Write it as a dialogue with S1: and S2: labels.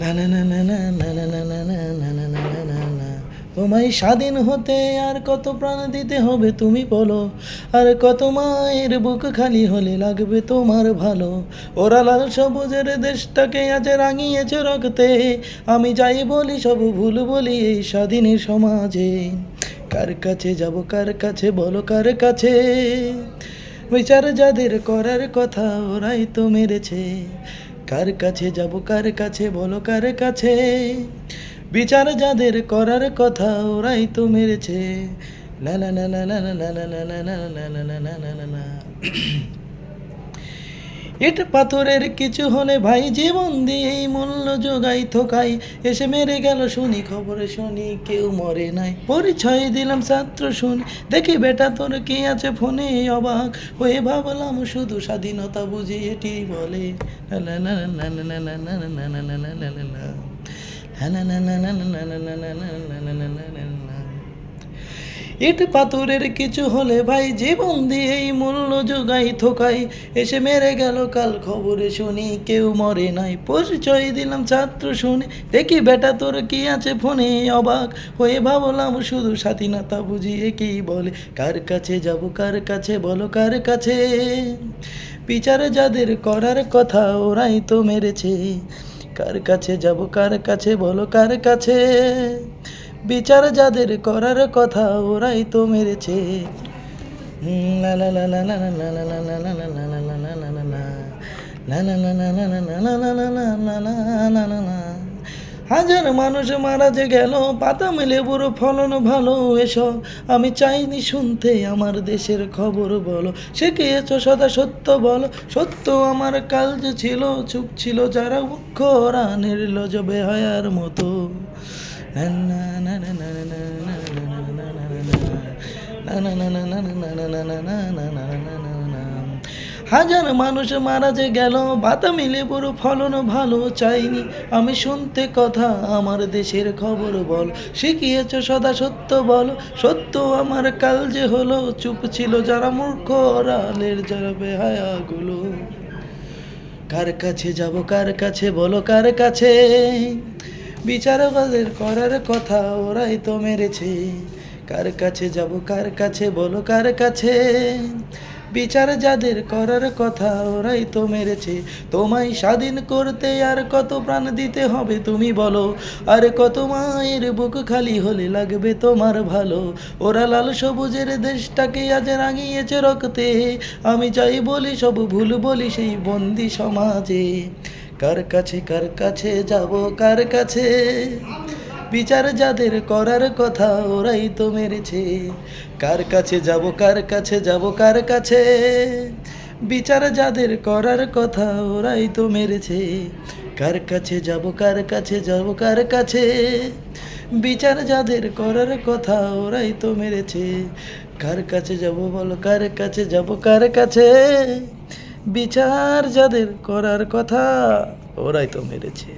S1: না না না না না না না না না না না না না না না না। তোমায় স্বাধীন হতে আর কত প্রাণ দিতে হবে তুমি বলো, আর কত মায়ের বুক খালি হলে লাগবে তোমার ভালো। ওরা লাল সবুজের দেশটাকে আজ রাঙিয়েছে রক্তে, আমি যাই বলি সব ভুল বলি এই স্বাধীনের সমাজে। কার কাছে যাব, কার কাছে বলো, কার কাছে? বিচার যাদের করার কথা ওরাই তো মেরেছে। কার কাছে যাব, কার কাছে বলো, কার কাছে? বিচার যাদের করার কথা ওরাই তো মেরেছে। লা লা লা লা লা লা লা লা লা লা লা লা লা লা লা লা লা। ইট পাথরের কিছু হলে ভাই জীবন দিয়েই মূল্য যোগাই থোকাই, এসে মেরে গেল শুনি খবরে শুনি কেউ মরে নাই। পরিচয় দিলাম ছাত্র শুনি, দেখি বেটা তোর কি আছে ফোনে, অবাক হয়ে ভাবলাম শুধু স্বাধীনতা বুঝি এটি বলে। লা লা লা লা লা লা লা লা লা লা লা লা লা লা লা। লা লা লা লা লা লা লা লা লা লা লা লা লা লা লা লা। ইট পাথরের কিছু হলে ভাই জীবন দিয়েই মূল্য যোগাই থোকাই, এসে মেরে গেল কাল খবরে শুনি কেউ মরে নাই। পরিচয় দিলাম ছাত্র শুনি, দেখি বেটা তোর কি আছে ফোনে, অবাক হয়ে ভাবলাম শুধু স্বাধীনতা বুঝিয়ে কি বলে। কার কাছে যাব, কার কাছে বলো, কার কাছে? বিচার যাদের করার কথা ওরাই তো মেরেছে। কার কাছে যাব, কার কাছে বলো, কার কাছে? বিচার যাদের করার কথা ওরাই তো মেরেছে। লা লা লা লা লা লা লা লা লা লা লা লা লা লা লা লা লা লা। লা লা লা লা লা লা লা লা লা লা লা লা লা লা লা। হাজার মানুষ মারা যে গেল, পাতা মেলে বুড়ো ফলন ভালো এসব আমি চাইনি শুনতে। আমার দেশের খবর বলো, শিখিয়েছ সদা সত্য বলো। সত্য আমার কাল যে ছিল, চুপ ছিল যারা মুখ্য ওরা নির্লজ্জ বেহায়ার মতো। না না না না না না না না না না না হাজার মানুষ মারা যে গেল, বাতা মিলে পুরো ফলন ভালো চাইনি আমি শুনতে কথা। আমার দেশের খবর বল, শিখিয়েছ সদা সত্য বলো। সত্য আমার কাল যে হলো, চুপ ছিল যারা মূর্খ রালের যারা বেহায়াগুলো। কার কাছে যাব, কার কাছে বলো, কার কাছে? বিচারকদের করার কথা ওরাই তো মেরেছে। কার কাছে যাব, কার কাছে বলো, কার কাছে? বিচার যাদের করার কথা ওরাই তো মেরেছে। তোমায় স্বাধীন করতে আর কত প্রাণ দিতে হবে তুমি বলো, আর কত মায়ের বুক খালি হলে লাগবে তোমার ভালো। ওরা লাল সবুজের দেশটাকে আজ রাঙিয়েছে রক্তে, আমি চাই বলি সব ভুল বলি সেই বন্দি সমাজে। কার কাছে, কার কাছে যাব, কার কাছে? বিচার যাদের করার কথা ওরাই তো মেরেছে। কার কাছে যাব, কার কাছে যাব, কার কাছে? বিচার যাদের করার কথা ওরাই তো মেরেছে। কার কাছে যাব, কার কাছে যাব, কার কাছে? বিচার যাদের করার কথা ওরাই তো মেরেছে। কার কাছে যাব বলো, কার কাছে যাব, কার কাছে? বিচার যাদের করার কথা ওরাই তো মেরেছে।